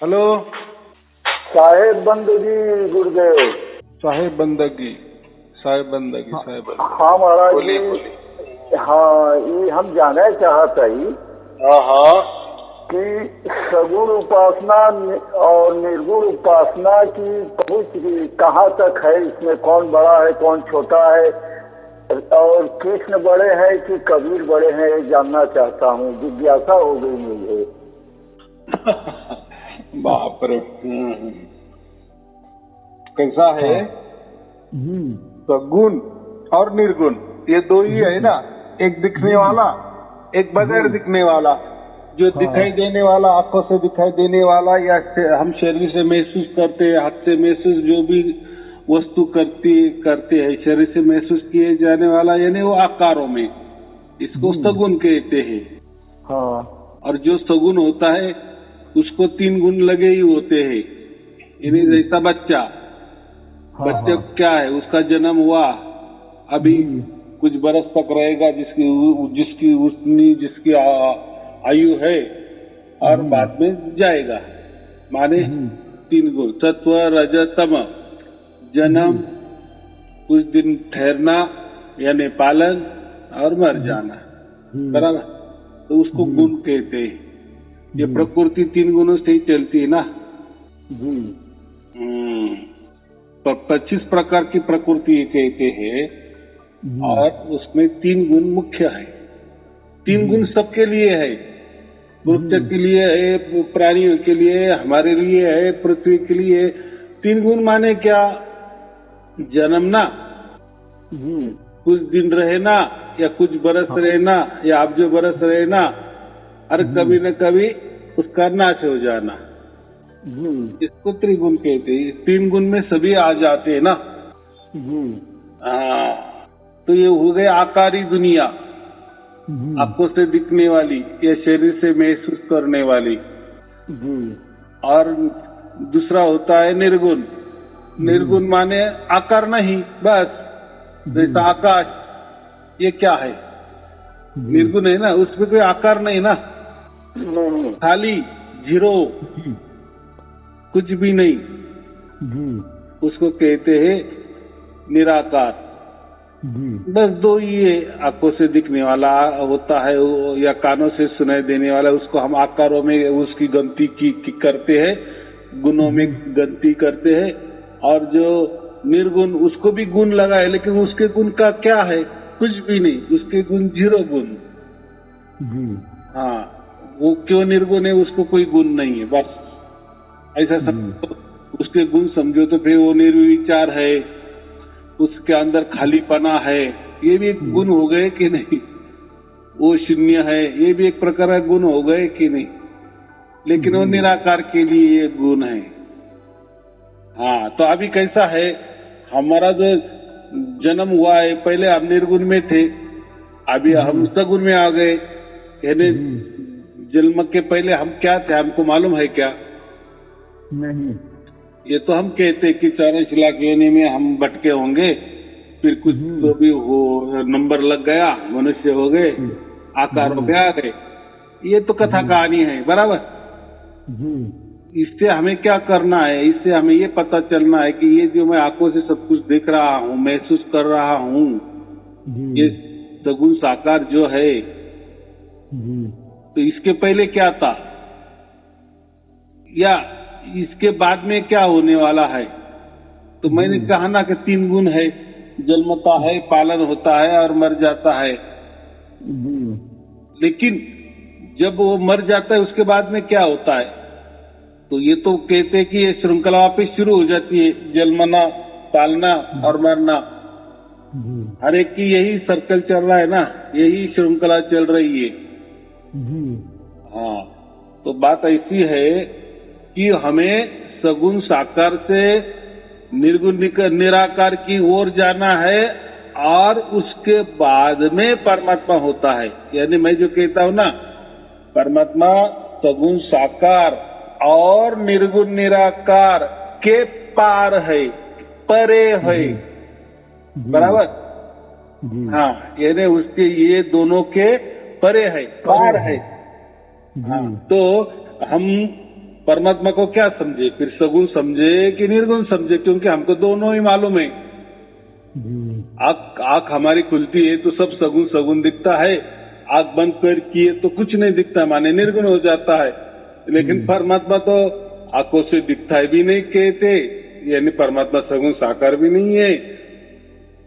Hello. साहेब बंदगी गुरुदेव। साहेब बंदगी साहेब बंदगी हाँ, साहेब बंदगी। हाँ महाराज बोलिए जी। बोलिए। हाँ, ये हम जानना चाहता ही हाँ हाँ। कि सगुण उपासना और निर्गुण उपासना की पहुंच कहाँ तक है, इसमें कौन बड़ा है कौन छोटा है, और कृष्ण बड़े हैं कि कबीर बड़े हैं, ये जानना चाहता हूँ। जिज्ञासा हो गई मुझे। बाप रे। कैसा है? सगुण और निर्गुण ये दो ही है ना। एक दिखने वाला, एक बगैर दिखने वाला। जो दिखाई देने वाला, आंखों से दिखाई देने वाला, या हम शरीर से महसूस करते हैं, हाथ से महसूस जो भी वस्तु करते हैं, शरीर से महसूस किए जाने वाला, यानी वो आकारों में, इसको सगुण कहते हैं। हाँ। और जो सगुण होता है उसको 3 गुण लगे ही होते हैं। यानी जैसा बच्चा, बच्चे क्या है, उसका जन्म हुआ, अभी कुछ बरस तक रहेगा, जिसकी आयु है, और बाद में जाएगा। माने 3 गुण, सत्व रज तम। जन्म, कुछ दिन ठहरना यानी पालन, और मर जाना, बराबर। तो उसको गुण कहते हैं। ये प्रकृति 3 गुणों से ही चलती है ना। 25 प्रकार की प्रकृति कहते हैं, और उसमें 3 गुण मुख्य है। 3 गुण सबके लिए है, वृक्ष के लिए है, प्राणियों के लिए, हमारे लिए है, पृथ्वी के लिए। 3 गुण माने क्या? जन्मना, कुछ दिन रहना, या कुछ बरस रहना, या अब जो बरस रहना, और कभी न कभी उसका नाश हो जाना, इसको त्रिगुण कहते हैं। 3 गुण में सभी आ जाते हैं ना। तो ये हो गए आकारी दुनिया, आंखों से दिखने वाली या शरीर से महसूस करने वाली। और दूसरा होता है निर्गुण। निर्गुण माने आकार नहीं, बस जैसा आकाश, ये क्या है? निर्गुण है ना, उसमें कोई आकार नहीं ना, खाली जीरो, कुछ भी नहीं, उसको कहते हैं निराकार। बस 2 ही है, आंखों से दिखने वाला होता है, या कानों से सुनाई देने वाला, उसको हम आकारों में उसकी गिनती की करते हैं, गुणों में गिनती करते हैं। और जो निर्गुण, उसको भी गुण लगा है, लेकिन उसके गुण का क्या है? कुछ भी नहीं, उसके गुण 0 गुण। हाँ, वो क्यों निर्गुण है, उसको कोई गुण नहीं है, बस ऐसा समझो। उसके गुण समझो तो फिर वो निर्विचार है, उसके अंदर खालीपना है, ये भी एक गुण हो गए कि नहीं? वो शून्य है, ये भी एक प्रकार का गुण हो गए कि नहीं? लेकिन वो निराकार के लिए ये गुण है। हाँ, तो अभी कैसा है, हमारा जो जन्म हुआ है, पहले हम निर्गुण में थे, अभी हम सगुण में आ गए। यानी जन्म के पहले हम क्या थे, हमको मालूम है क्या? नहीं। ये तो हम कहते कि 84 लाख योनि में हम भटके होंगे, फिर कुछ तो भी हो, नंबर लग गया, मनुष्य हो गए, आकारों पे आ गए। ये तो कथा कहानी है, बराबर। इससे हमें क्या करना है? इससे हमें ये पता चलना है कि ये जो मैं आंखों से सब कुछ देख रहा हूँ, महसूस कर रहा हूँ, ये सगुण साकार जो है, तो इसके पहले क्या था, या इसके बाद में क्या होने वाला है? तो मैंने कहा ना कि 3 गुण है, जन्मता है, पालन होता है, और मर जाता है। लेकिन जब वो मर जाता है, उसके बाद में क्या होता है? तो ये तो कहते हैं कि ये श्रृंखला वापिस शुरू हो जाती है, जन्मना, पालना और मरना। हर एक की यही सर्कल चल रहा है ना, यही श्रृंखला चल रही है। हाँ, तो बात ऐसी है कि हमें सगुण साकार से निर्गुण निराकार की ओर जाना है, और उसके बाद में परमात्मा होता है। यानी मैं जो कहता हूं ना, परमात्मा सगुण साकार और निर्गुण निराकार के पार है, परे है, बराबर। हाँ, यानी उसके ये दोनों के परे है, पार है। हाँ, तो हम परमात्मा को क्या समझे, फिर सगुण समझे कि निर्गुण समझे, क्योंकि हमको दोनों ही मालूम है। आँख हमारी खुलती है तो सब सगुण सगुण दिखता है, आँख बंद कर किए तो कुछ नहीं दिखता, माने निर्गुण हो जाता है। लेकिन परमात्मा तो आंखों से दिखता भी नहीं कहते, यानी परमात्मा सगुण साकार भी नहीं है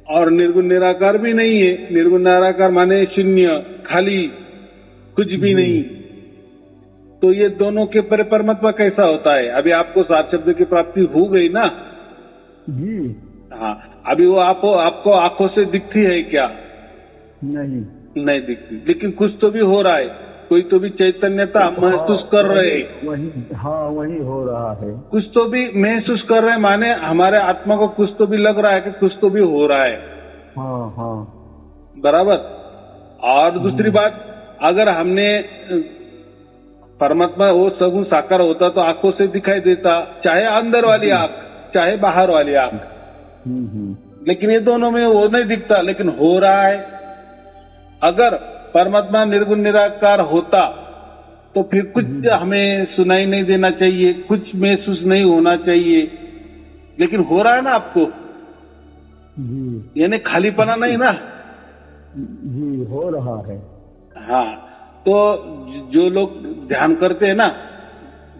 और निर्गुण निराकार भी नहीं है। निर्गुण निराकार माने शून्य, खाली, कुछ भी नहीं। तो ये दोनों के परे परमात्मा कैसा होता है? अभी आपको सात शब्द की प्राप्ति हो गई ना जी। हाँ, अभी वो आपको आंखों से दिखती है क्या? नहीं दिखती, लेकिन कुछ तो भी हो रहा है, कोई तो भी चैतन्यता महसूस कर रहे हैं। वही हो रहा है, कुछ तो भी महसूस कर रहे हैं, माने हमारे आत्मा को कुछ तो भी लग रहा है कि कुछ तो भी हो रहा है। बराबर। और दूसरी बात, अगर हमने परमात्मा वो सगुण साकार होता तो आंखों से दिखाई देता, चाहे अंदर वाली आंख चाहे बाहर वाली आंख। लेकिन ये दोनों में वो नहीं दिखता, लेकिन हो रहा है। अगर परमात्मा निर्गुण निराकार होता तो फिर कुछ हमें सुनाई नहीं देना चाहिए, कुछ महसूस नहीं होना चाहिए, लेकिन हो रहा है ना आपको, यानी खालीपना नहीं ना जी, हो रहा है। हाँ, तो जो लोग ध्यान करते हैं ना,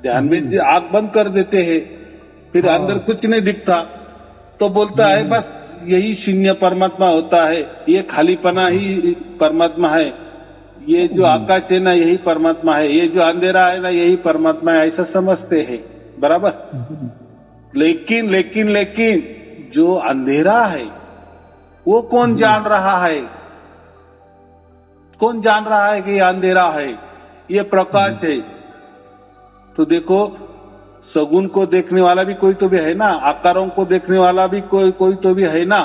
ध्यान में आंख बंद कर देते हैं, फिर अंदर कुछ नहीं दिखता, तो बोलता है बस यही शून्य परमात्मा होता है, ये खालीपना ही परमात्मा है, ये जो आकाश है ना यही परमात्मा है, ये जो अंधेरा है ना यही परमात्मा है, ऐसा समझते हैं। बराबर। लेकिन जो अंधेरा है वो कौन जान रहा है? कौन जान रहा है कि ये अंधेरा है, ये प्रकाश है? तो देखो, सगुण को देखने वाला भी कोई तो भी है ना, आकारों को देखने वाला भी कोई तो भी है ना।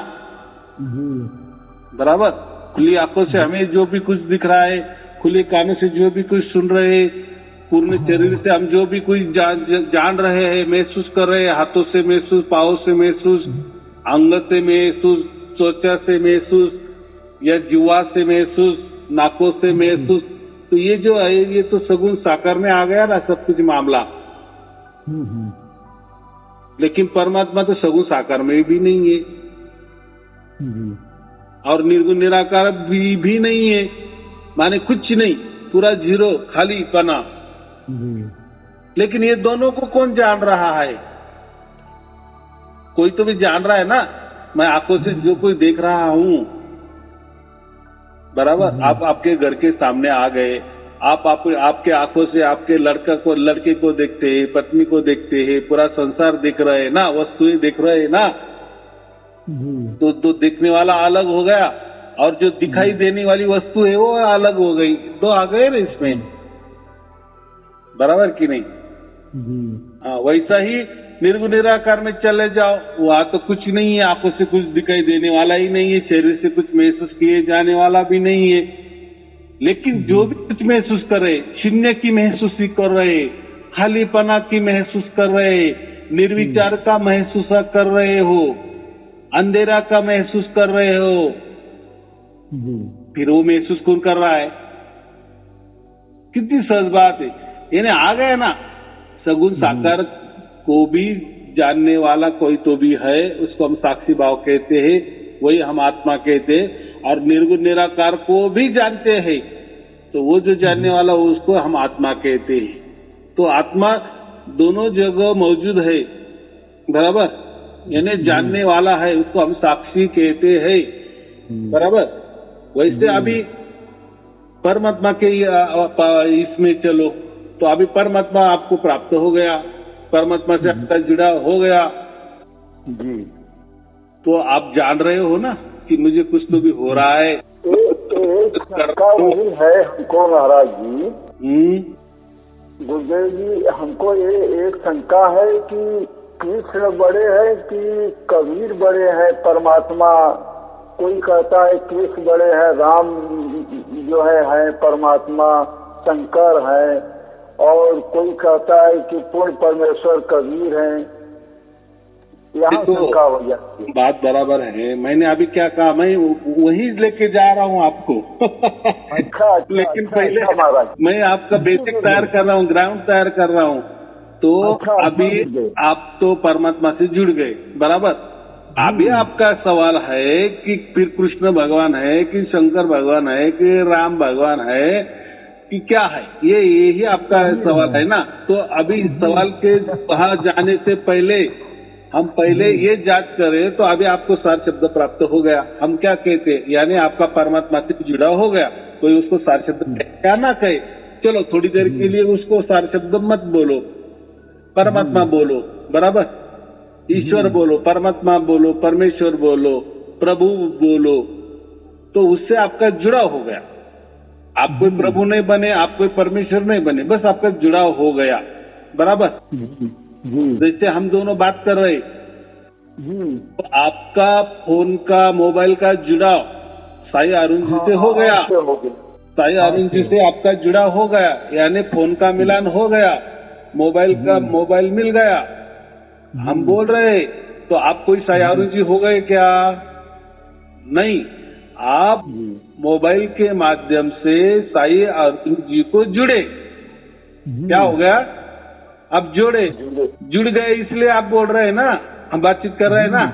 बराबर। खुली आंखों से हमें जो भी कुछ दिख रहा है, खुले कानों से जो भी कुछ सुन रहे हैं, पूर्ण शरीर से हम जो भी कुछ जान रहे हैं, महसूस कर रहे हैं, हाथों से महसूस, पाँव से महसूस, अंग से महसूस, त्वचा से महसूस या जीवा से महसूस, नाकों से महसूस, तो ये जो है ये तो सगुण साकार में आ गया ना सब कुछ मामला। लेकिन परमात्मा तो सगुण साकार में भी नहीं है और निर्गुण निराकार भी नहीं है, माने कुछ नहीं, पूरा जीरो, खाली पना। लेकिन ये दोनों को कौन जान रहा है? कोई तो भी जान रहा है ना। मैं आंखों से जो कोई देख रहा हूं, बराबर। आप आपके घर के सामने आ गए, आपके आंखों से आपके लड़के को देखते हैं, पत्नी को देखते हैं, पूरा संसार देख रहे हैं ना, वस्तुएं देख रहे हैं ना। तो देखने वाला अलग हो गया और जो दिखाई देने वाली वस्तु है वो अलग हो गई, दो आ गए ना इसमें। बराबर कि नहीं? हाँ, वैसा ही निर्गुण निराकार में चले जाओ, वहां तो कुछ नहीं है, आंखों से कुछ दिखाई देने वाला ही नहीं है, शरीर से कुछ महसूस किए जाने वाला भी नहीं है। लेकिन जो भी कुछ महसूस कर रहे, शून्य की महसूसी कर रहे, खालीपना की महसूस कर रहे, निर्विचार का महसूस कर रहे हो, अंधेरा का महसूस कर रहे हो, फिर वो महसूस कौन कर रहा है? कितनी सहज बात है। यानी आ गया ना, सगुण साकार को भी जानने वाला कोई तो भी है, उसको हम साक्षी भाव कहते हैं, वही हम आत्मा कहते हैं। और निर्गुण निराकार को भी जानते हैं, तो वो जो जानने वाला उसको हम आत्मा कहते हैं। तो आत्मा दोनों जगह मौजूद है, बराबर। यानी जानने वाला है, उसको हम साक्षी कहते हैं, बराबर। वैसे अभी परमात्मा के इसमें चलो, तो अभी परमात्मा आपको प्राप्त हो गया, परमात्मा से आपका जुड़ा हो गया जी। तो आप जान रहे हो ना कि मुझे कुछ तो भी हो रहा है। एक शंका वही है हमको महाराज जी, गुरुदेव जी, हमको ये एक शंका है कि कृष्ण बड़े हैं कि कबीर बड़े हैं परमात्मा? कोई कहता है कृष्ण बड़े हैं, राम जो है परमात्मा, शंकर है, और कोई कहता है कि पूर्ण परमेश्वर कबीर हैं। यहाँ शंका हो जाती है। बात बराबर है। मैंने अभी क्या कहा, मैं वही लेके जा रहा हूँ आपको। अच्छा, लेकिन पहले मैं आपका बेसिक तैयार कर रहा हूँ, ग्राउंड तैयार कर रहा हूँ। तो अच्छा, अभी जुड़ गए। आप तो परमात्मा से जुड़ गए, बराबर। अभी आपका सवाल है कि फिर कृष्ण भगवान है कि शंकर भगवान है कि राम भगवान है कि क्या है, यही आपका सवाल है ना। तो अभी सवाल के वहां जाने से पहले हम पहले ये जांच करें तो अभी आपको सार शब्द प्राप्त हो गया। हम क्या कहते हैं, यानी आपका परमात्मा से जुड़ा हो गया। कोई उसको सार शब्द क्या ना कहे, चलो थोड़ी देर के लिए उसको सार शब्द मत बोलो, परमात्मा बोलो, बराबर। ईश्वर बोलो, परमात्मा बोलो, परमेश्वर बोलो, प्रभु बोलो, तो उससे आपका जुड़ाव हो गया। आप कोई प्रभु नहीं बने, आप कोई परमेश्वर नहीं बने, बस आपका जुड़ाव हो गया, बराबर। जैसे हम दोनों बात कर रहे, तो आपका फोन का मोबाइल का जुड़ाव साई अरुण जी से हो गया, साई अरुण जी से आपका जुड़ाव हो गया, यानी फोन का मिलान हो गया, मोबाइल का मोबाइल मिल गया, हम बोल रहे, तो आप कोई साई अरुण जी हो गए क्या? नहीं, आप मोबाइल के माध्यम से साई अरुण जी को जुड़े। क्या हो गया? आप जुड़ गए, इसलिए आप बोल रहे हैं ना, हम बातचीत कर रहे हैं ना।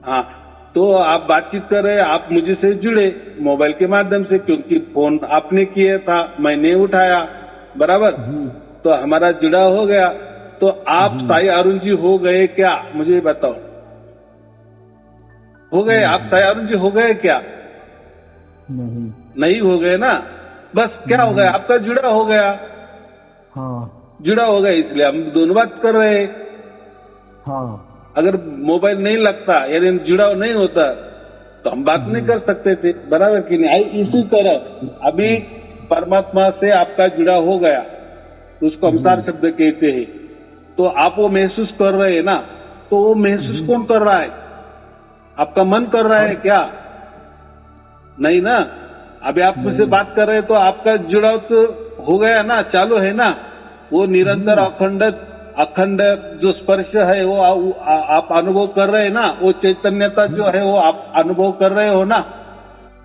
हाँ, तो आप बातचीत कर रहे हैं, आप मुझे से जुड़े मोबाइल के माध्यम से, क्योंकि फोन आपने किया था, मैंने उठाया, बराबर। तो हमारा जुड़ा हो गया। तो आप साई अरुण जी हो गए क्या? मुझे बताओ, हो गए? आप साई अरुण जी हो गए क्या? नहीं हो गए ना। बस क्या हो गया? आपका जुड़ा हो गया। जुड़ा हो गया, इसलिए हम दोनों बात कर रहे हैं। अगर मोबाइल नहीं लगता, यानी जुड़ाव नहीं होता, तो हम बात नहीं कर सकते थे, बराबर कि नहीं? इसी तरह अभी परमात्मा से आपका जुड़ा हो गया, उसको हम सार शब्द कहते हैं। तो आप वो महसूस कर रहे हैं ना, तो वो महसूस कौन कर रहा है? आपका मन कर रहा है क्या? नहीं ना। अभी आप मुझसे बात कर रहे हैं, तो आपका जुड़ाव तो हो गया ना, चालू है ना। वो निरंतर अखंड जो स्पर्श है वो आप अनुभव कर रहे हैं ना, वो चैतन्यता जो है वो आप अनुभव कर रहे हो ना,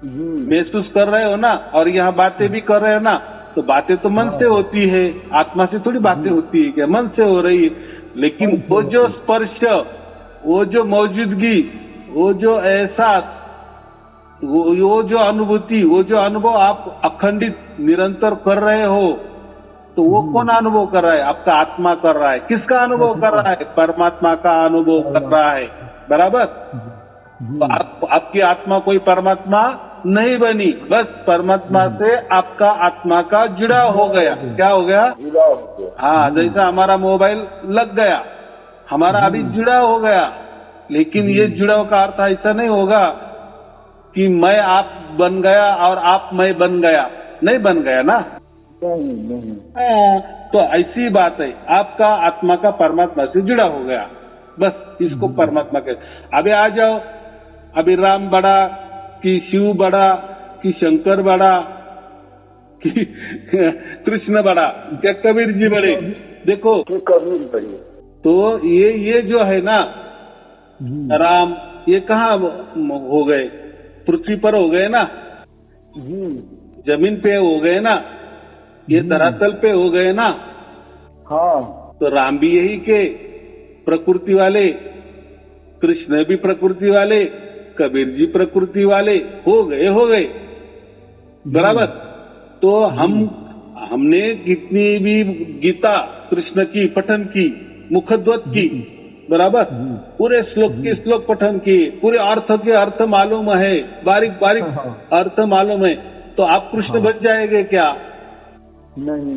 महसूस कर रहे हो ना, और यहाँ बातें भी कर रहे हो ना। तो बातें तो मन से होती है, आत्मा से थोड़ी बातें होती है, क्या मन से हो रही है। लेकिन वो जो स्पर्श, वो जो मौजूदगी, वो जो एहसास, वो जो अनुभूति, वो जो अनुभव आप अखंडित निरंतर कर रहे हो, तो वो कौन अनुभव कर रहा है? आपका आत्मा कर रहा है। किसका अनुभव कर रहा है? परमात्मा का अनुभव कर रहा है, बराबर। तो आपकी आत्मा कोई परमात्मा नहीं बनी, बस परमात्मा से आपका आत्मा का जुड़ाव हो गया। क्या हो गया? हाँ, जैसा हमारा मोबाइल लग गया, हमारा अभी जुड़ाव हो गया। लेकिन ये जुड़ाव का अर्थ ऐसा नहीं होगा कि मैं आप बन गया और आप मैं बन गया, नहीं बन गया ना। तो ऐसी बात है, आपका आत्मा का परमात्मा से जुड़ा हो गया, बस इसको परमात्मा कहते। अभी आ जाओ, अभी राम बड़ा कि शिव बड़ा कि शंकर बड़ा कि कृष्ण बड़ा, क्या कबीर जी बड़े? देखो कबीर बड़ी। तो ये जो है ना राम, ये कहाँ हो गए? पृथ्वी पर हो गए ना, जमीन पे हो गए ना, ये धरातल पे हो गए ना। तो राम भी यही के प्रकृति वाले, कृष्ण भी प्रकृति वाले, कबीर जी प्रकृति वाले हो गए, बराबर। तो हमने कितनी भी गीता कृष्ण की पठन की, मुखध्वत की, बराबर, पूरे श्लोक के श्लोक पठन किए, पूरे अर्थ के अर्थ मालूम है, बारीक बारीक अर्थ मालूम है, तो आप कृष्ण बच जाएंगे क्या? नहीं,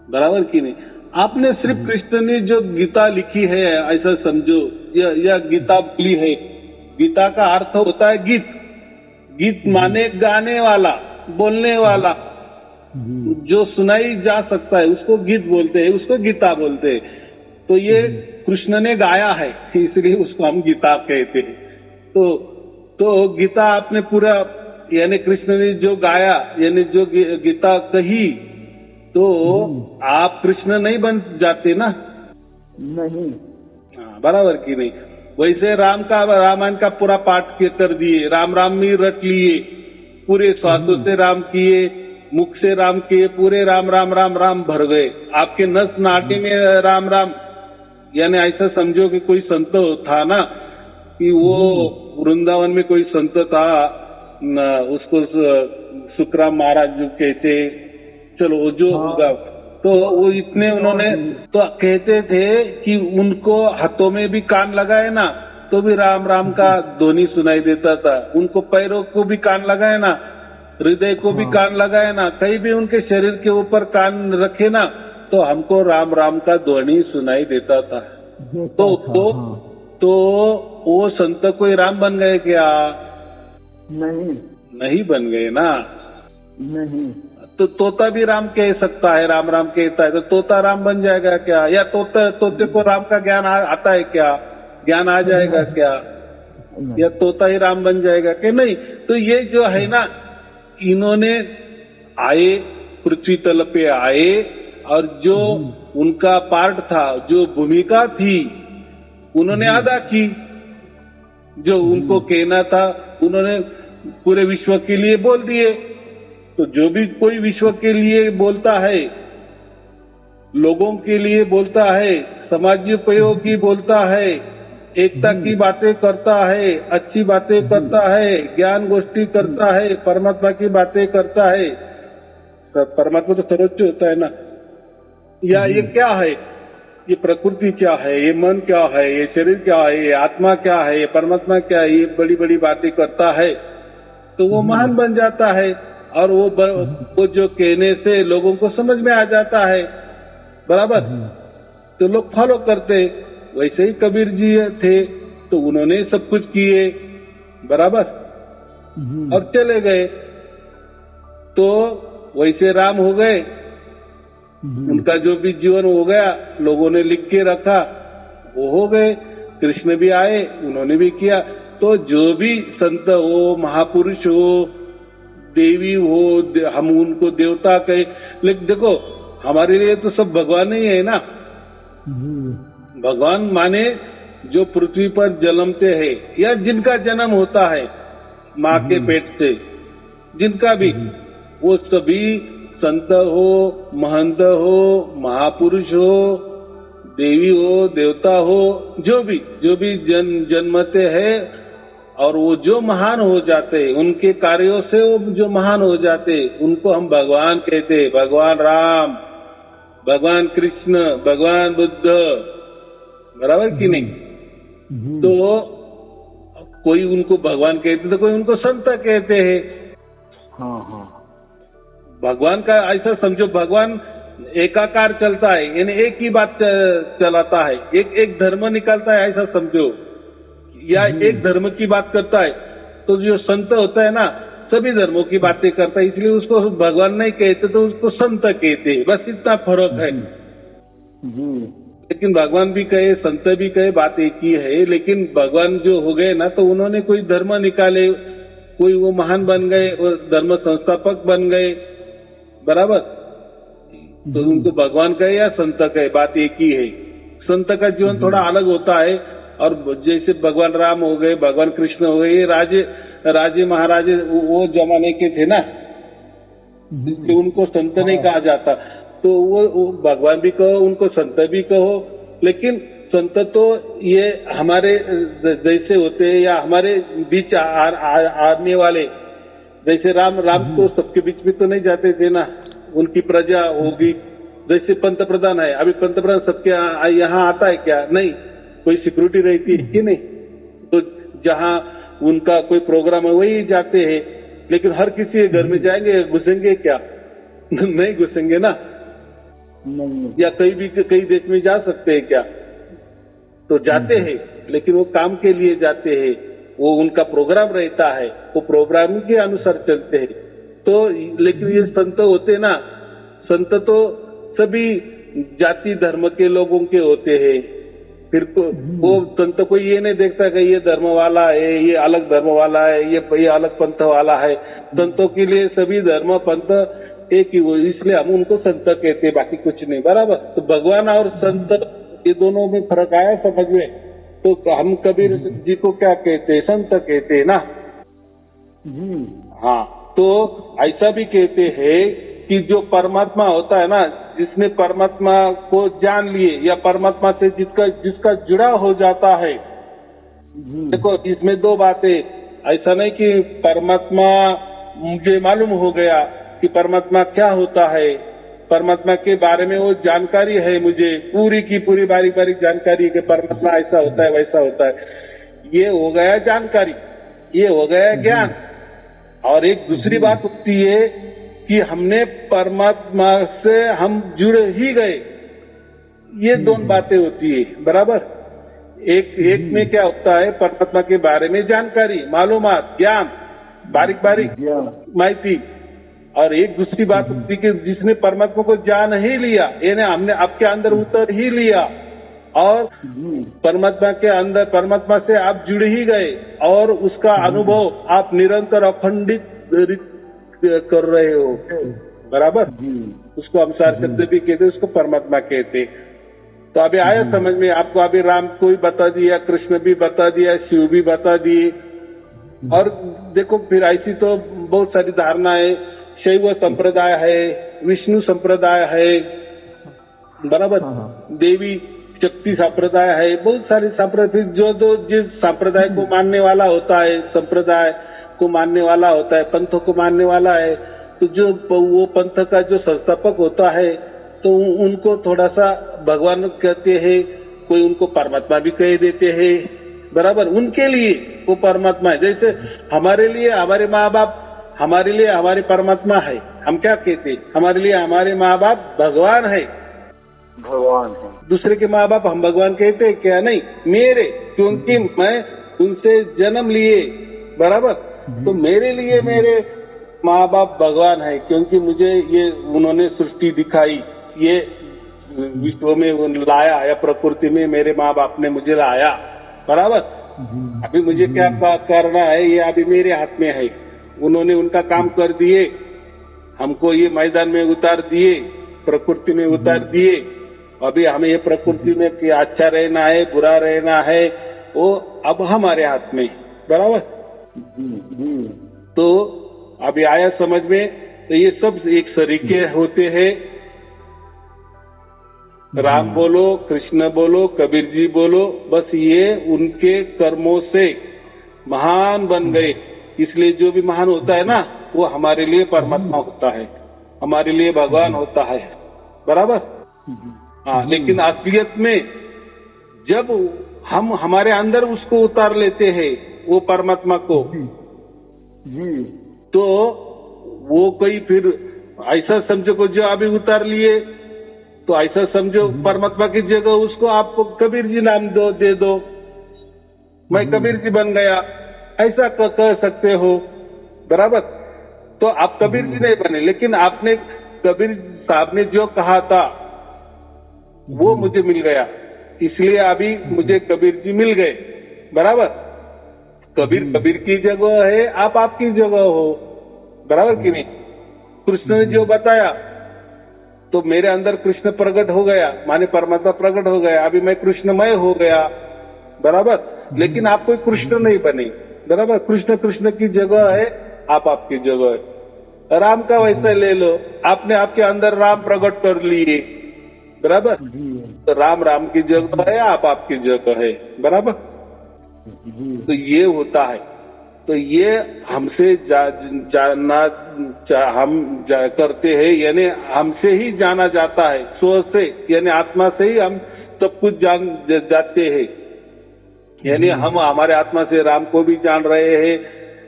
बराबर कि नहीं? आपने सिर्फ कृष्ण ने जो गीता लिखी है ऐसा समझो, यह गीता बोली है। गीता का अर्थ होता है गीत। गीत माने गाने वाला, बोलने वाला, जो सुनाई जा सकता है उसको गीत बोलते हैं, उसको गीता बोलते हैं। तो ये कृष्ण ने गाया है, इसलिए उसको हम गीता कहते हैं। तो गीता आपने पूरा, यानी कृष्ण ने जो गाया, यानी जो गीता कही, तो आप कृष्ण नहीं बन जाते ना। नहीं, बराबर कि नहीं? वैसे रामायण का पूरा पाठ कर दिए, राम राम में रट लिए, पूरे श्वासों से राम किए, मुख से राम के पूरे राम राम राम राम भर गए, आपके नस नाटे में राम राम, यानी ऐसा समझो कि कोई संत था ना, कि वो वृंदावन में कोई संत था, उसको सुखराम महाराज जो कहते, चलो जो होगा, तो वो इतने उन्होंने तो कहते थे कि उनको हाथों में भी कान लगाए ना तो भी राम राम का ध्वनि सुनाई देता था, उनको पैरों को भी कान लगाए ना, हृदय को भी कान लगाए ना, कहीं भी उनके शरीर के ऊपर कान रखे ना तो हमको राम राम का ध्वनि सुनाई देता था। तो वो संत कोई राम बन गए क्या? नहीं बन गए ना। नहीं। तो तोता भी राम कह सकता है, राम राम कहता है, तो तोता राम बन जाएगा क्या? या तोते को राम का ज्ञान आता है क्या? ज्ञान आ जाएगा क्या? या तोता ही राम बन जाएगा कि नहीं? तो ये जो है ना, इन्होंने आए, पृथ्वी तल पे आए, और जो उनका पार्ट था, जो भूमिका थी, उन्होंने अदा की। जो उनको कहना था उन्होंने पूरे विश्व के लिए बोल दिए। तो जो भी कोई विश्व के लिए बोलता है, लोगों के लिए बोलता है, समाजोपयोगी बोलता है, एकता की बातें करता है, अच्छी बातें करता है, ज्ञान गोष्ठी करता है, परमात्मा की बातें करता है। परमात्मा तो सर्वोच्च होता है ना। या ये क्या है, ये प्रकृति क्या है, ये मन क्या है, ये शरीर क्या है, ये आत्मा क्या है, ये परमात्मा क्या है, ये बड़ी बड़ी बातें करता है, तो वो महान बन जाता है। और वो जो कहने से लोगों को समझ में आ जाता है, बराबर, तो लोग फॉलो करते। वैसे ही कबीर जी थे, तो उन्होंने सब कुछ किए, बराबर, और चले गए। तो वैसे राम हो गए, उनका जो भी जीवन हो गया, लोगों ने लिख के रखा, वो हो गए। कृष्ण भी आए, उन्होंने भी किया। तो जो भी संत हो, महापुरुष हो, देवी हो, हम उनको देवता कहे, लेकिन देखो हमारे लिए तो सब भगवान ही है ना। भगवान माने जो पृथ्वी पर जन्मते हैं, या जिनका जन्म होता है माँ के पेट से, जिनका भी, वो सभी संत हो, महंत हो, महापुरुष हो, देवी हो, देवता हो, जो भी जन्मते हैं, और वो जो महान हो जाते, उनके कार्यों से वो जो महान हो जाते, उनको हम भगवान कहते। भगवान राम, भगवान कृष्ण, भगवान बुद्ध, बराबर कि नहीं? तो कोई उनको भगवान कहते, तो कोई उनको संत कहते हैं। भगवान का ऐसा समझो, भगवान एकाकार चलता है, यानी एक ही बात चलाता है, एक धर्म निकालता है, ऐसा समझो, या एक धर्म की बात करता है। तो जो संत होता है ना, सभी धर्मों की बातें करता है, इसलिए उसको भगवान नहीं कहते, तो उसको संत कहते हैं। बस इतना फर्क है। लेकिन भगवान भी कहे, संत भी कहे, बात एक ही है। लेकिन भगवान जो हो गए ना, तो उन्होंने कोई धर्म निकाले, कोई वो महान बन गए और धर्म संस्थापक बन गए, बराबर। तो उनको भगवान कहे या संत कहे, बात एक ही है। संत का जीवन थोड़ा अलग होता है। और जैसे भगवान राम हो गए, भगवान कृष्ण हो गए, ये राजे महाराजे वो जमाने के थे ना, उनको संत नहीं कहा जाता। तो वो भगवान भी कहो, उनको संत भी कहो, लेकिन संत तो ये हमारे जैसे होते हैं, या हमारे बीच आने वाले, जैसे राम तो सबके बीच में तो नहीं जाते थे ना, उनकी प्रजा होगी। जैसे पंत प्रधान है, अभी पंत प्रधान सबके यहाँ आता है क्या? नहीं, कोई सिक्योरिटी रहती है कि नहीं? तो जहाँ उनका कोई प्रोग्राम है वही जाते हैं। लेकिन हर किसी के घर में जाएंगे, घुसेंगे क्या? नहीं घुसेंगे ना। या कई देश में जा सकते हैं क्या? तो जाते हैं, लेकिन वो काम के लिए जाते हैं, वो उनका प्रोग्राम रहता है, वो प्रोग्राम के अनुसार चलते हैं। तो लेकिन ये संत होते ना, संत तो सभी जाति धर्म के लोगों के होते हैं। फिर तो वो संत को ये नहीं देखता कि ये धर्म वाला है, ये अलग धर्म वाला है, ये अलग पंथ वाला है। संतों के लिए सभी धर्म पंथ एक ही, वो इसलिए हम उनको संत कहते हैं, बाकी कुछ नहीं, बराबर। तो भगवान और संत ये दोनों में फर्क आया समझ में? तो हम कबीर जी को क्या कहते हैं? संत कहते हैं ना। हाँ, तो ऐसा भी कहते हैं कि जो परमात्मा होता है ना, जिसने परमात्मा को जान लिए या परमात्मा से जिसका जुड़ा हो जाता है, देखो इसमें दो बातें, ऐसा नहीं कि परमात्मा मुझे मालूम हो गया कि परमात्मा क्या होता है, परमात्मा के बारे में वो जानकारी है मुझे, पूरी की पूरी बारीक बारीक जानकारी कि परमात्मा ऐसा होता है वैसा होता है, ये हो गया जानकारी, ये हो गया ज्ञान। और एक दूसरी बात होती है कि हमने परमात्मा से हम जुड़ ही गए, ये दोनों बातें होती है, बराबर। एक में क्या होता है, परमात्मा के बारे में जानकारी, मालूमात, ज्ञान, बारीक बारीक माहिती, और एक दूसरी बात होती है कि जिसने परमात्मा को जान ही लिया, यानी हमने आपके अंदर उतर ही लिया और परमात्मा के अंदर, परमात्मा से आप जुड़ ही गए और उसका अनुभव आप निरंतर अखंडित कर रहे हो, बराबर। उसको हम सार शब्द भी कहते, उसको परमात्मा कहते। तो अभी आया समझ में आपको, अभी राम को भी बता दिया, कृष्ण भी बता दिया, शिव भी बता दिए। और देखो फिर ऐसी तो बहुत सारी धारणाएं, शैव संप्रदाय है, विष्णु संप्रदाय है, बराबर, देवी शक्ति संप्रदाय है, बहुत सारे संप्रदाय, जो जिस संप्रदाय को मानने वाला होता है, संप्रदाय को मानने वाला होता है, पंथ को मानने वाला है, तो जो वो पंथ का जो संस्थापक होता है तो उनको थोड़ा सा भगवान कहते हैं, कोई उनको परमात्मा भी कह देते हैं, बराबर। उनके लिए वो परमात्मा है। जैसे हमारे लिए हमारे माँ बाप, हमारे लिए हमारे परमात्मा है, हम क्या कहते हैं, हमारे लिए हमारे माँ बाप भगवान है, भगवान है। दूसरे के माँ बाप हम भगवान कहते हैं क्या? नहीं, मेरे, क्योंकि मैं उनसे जन्म लिए, बराबर। तो मेरे लिए मेरे माँ बाप भगवान है, क्योंकि मुझे ये उन्होंने सृष्टि दिखाई, ये विश्व में लाया, या प्रकृति में मेरे माँ बाप ने मुझे लाया, बराबर। अभी मुझे क्या करना है, ये अभी मेरे हाथ में है। उन्होंने उनका काम कर दिए, हमको ये मैदान में उतार दिए, प्रकृति में उतार दिए। अभी हमें ये प्रकृति में कि अच्छा रहना है, बुरा रहना है, वो अब हमारे हाथ में, बराबर। तो अभी आया समझ में। तो ये सब एक सरीके होते हैं। राम बोलो, कृष्ण बोलो, कबीर जी बोलो, बस ये उनके कर्मों से महान बन गए। इसलिए जो भी महान होता है ना, वो हमारे लिए परमात्मा होता है, हमारे लिए भगवान होता है, बराबर। हाँ, लेकिन असलियत में जब हम हमारे अंदर उसको उतार लेते हैं, वो परमात्मा को, तो वो कोई फिर ऐसा समझो को जो अभी उतार लिए, तो ऐसा समझो परमात्मा की जगह उसको आप कबीर जी नाम दे दो, मैं कबीर जी बन गया, ऐसा कह सकते हो, बराबर। तो आप कबीर जी नहीं बने, लेकिन आपने कबीर साहब ने जो कहा था वो मुझे मिल गया, इसलिए अभी मुझे कबीर जी मिल गए, बराबर। कबीर की जगह है, आप आपकी जगह हो, बराबर कि नहीं। कृष्ण ने जो बताया तो मेरे अंदर कृष्ण प्रकट हो गया, माने परमात्मा प्रकट हो गया, अभी मैं कृष्णमय हो गया, बराबर। लेकिन आप कोई कृष्ण नहीं बने, बराबर। कृष्ण की जगह है, आप आपकी जगह है। राम का वैसे ले लो, आपने आपके अंदर राम प्रकट कर लिए, बराबर। तो राम की जगह है, आप आपकी जगह है, बराबर। तो ये होता है। तो ये हमसे जानना हम करते हैं, यानी हमसे ही जाना जाता है, स्व से, यानी आत्मा से ही हम सब कुछ जाते हैं। यानी हम हमारे आत्मा से राम को भी जान रहे हैं,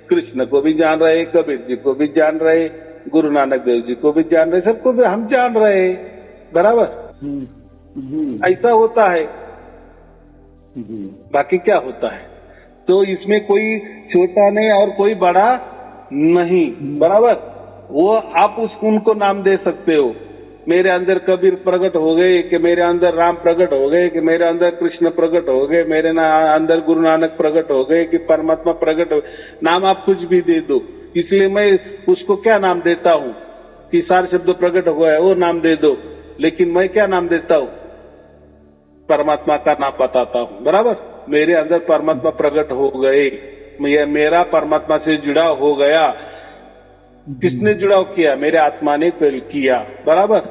कृष्ण को भी जान रहे हैं, कबीर जी को भी जान रहे, गुरु नानक देव जी को भी जान रहे, सबको भी हम जान रहे हैं, बराबर। ऐसा होता है। बाकी क्या होता है? तो इसमें कोई छोटा नहीं और कोई बड़ा नहीं, बराबर। वो आप उनको नाम दे सकते हो। मेरे अंदर कबीर प्रकट हो गए, कि मेरे अंदर राम प्रकट हो गए, कि मेरे अंदर कृष्ण प्रकट हो गए, मेरे अंदर गुरु नानक प्रकट हो गए, कि परमात्मा प्रकट हो, नाम आप कुछ भी दे दो। इसलिए मैं उसको क्या नाम देता हूँ कि सार शब्द प्रकट हो गया, वो नाम दे दो। लेकिन मैं क्या नाम देता हूँ? परमात्मा का नाम बताता हूँ, बराबर। मेरे अंदर परमात्मा प्रकट हो गए, मेरा परमात्मा से जुड़ा हो गया, किसने जुड़ाव किया? मेरे आत्मा ने किया, बराबर।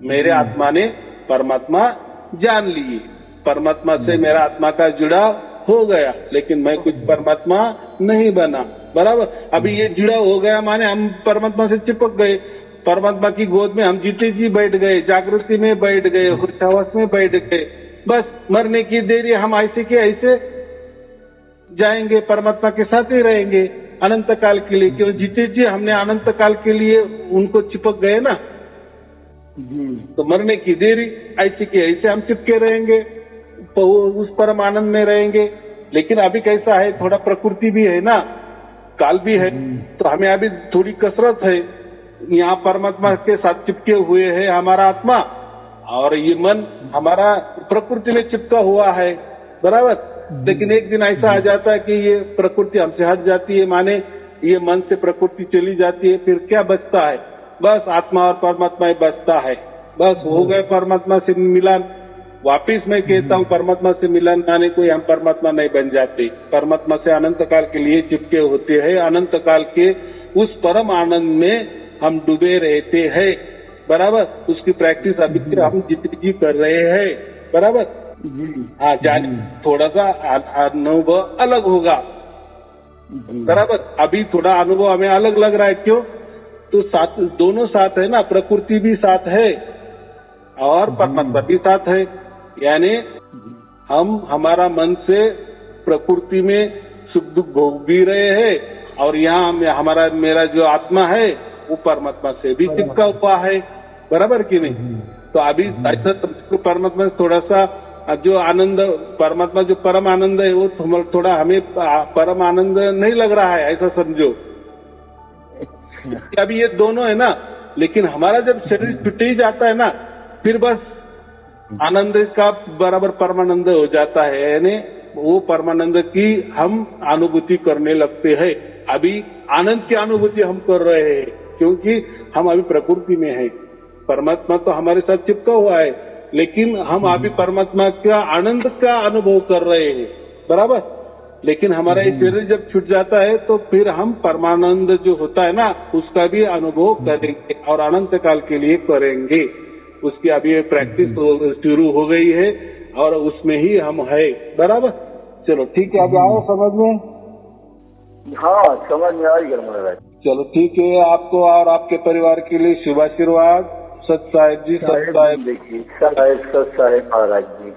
मेरे आत्मा ने परमात्मा जान लिए, परमात्मा से मेरा आत्मा का जुड़ाव हो गया, लेकिन मैं कुछ परमात्मा नहीं बना, बराबर। अभी ये जुड़ाव हो गया माने हम परमात्मा से चिपक गए, परमात्मा की गोद में हम जीते जी बैठ गए, जागृति में बैठ गए, होश में बैठ गए। बस मरने की देरी हम ऐसे के ऐसे जाएंगे, परमात्मा के साथ ही रहेंगे अनंत काल के लिए। क्यों? जीते जी हमने अनंत काल के लिए उनको चिपक गए ना, तो मरने की देरी ऐसे के ऐसे हम चिपके रहेंगे, तो उस परम आनंद में रहेंगे। लेकिन अभी कैसा है, थोड़ा प्रकृति भी है ना, काल भी है, तो हमें अभी थोड़ी कसरत है। यहाँ परमात्मा के साथ चिपके हुए है हमारा आत्मा, और ये मन हमारा प्रकृति में चिपका हुआ है, बराबर। लेकिन एक दिन ऐसा आ जाता है कि ये प्रकृति हमसे हट जाती है, माने ये मन से प्रकृति चली जाती है, फिर क्या बचता है? बस आत्मा और परमात्मा ही बचता है। बस हो गए परमात्मा से मिलन। वापिस मैं कहता हूँ, परमात्मा से मिलन माने कोई हम परमात्मा नहीं बन जाते, परमात्मा से अनंत काल के लिए चिपके होते हैं, अनंत काल के उस परम आनंद में हम डूबे रहते हैं, बराबर। उसकी प्रैक्टिस अभी हम जितनी जी कर रहे हैं, बराबर। हाँ, जाने थोड़ा सा अनुभव अलग होगा, बराबर। अभी थोड़ा अनुभव हमें अलग लग रहा है, क्यों? तो साथ दोनों साथ है ना, प्रकृति भी साथ है और परमात्मा भी साथ है। यानी हम हमारा मन से प्रकृति में सुख दुख भोग भी रहे हैं, और यहाँ हमारा मेरा जो आत्मा है वो परमात्मा से भी चिपका हुआ है, बराबर कि नहीं? तो अभी ऐसा परमात्मा से थोड़ा सा जो आनंद, परमात्मा जो परम आनंद है वो थोड़ा हमें परम आनंद नहीं लग रहा है, ऐसा समझो। अभी ये दोनों है ना, लेकिन हमारा जब शरीर छूट ही जाता है ना, फिर बस आनंद का बराबर परमानंद हो जाता है, यानी वो परमानंद की हम अनुभूति करने लगते हैं। अभी आनंद की अनुभूति हम कर रहे हैं, क्योंकि हम अभी प्रकृति में है। परमात्मा तो हमारे साथ चिपका हुआ है, लेकिन हम अभी परमात्मा का आनंद का अनुभव कर रहे हैं, बराबर। लेकिन हमारा ये शरीर जब छूट जाता है तो फिर हम परमानंद जो होता है ना, उसका भी अनुभव करेंगे और अनंत काल के लिए करेंगे। उसकी अभी प्रैक्टिस शुरू हो गई है और उसमें ही हम है, बराबर। चलो ठीक है, अब आओ समझ में। हाँ, समझ में आई महाराज। चलो ठीक है, आपको और आपके परिवार के लिए शुभाशीर्वाद। सत साहेब जी, सत साहेब देखिए, सत साहेब महाराज जी।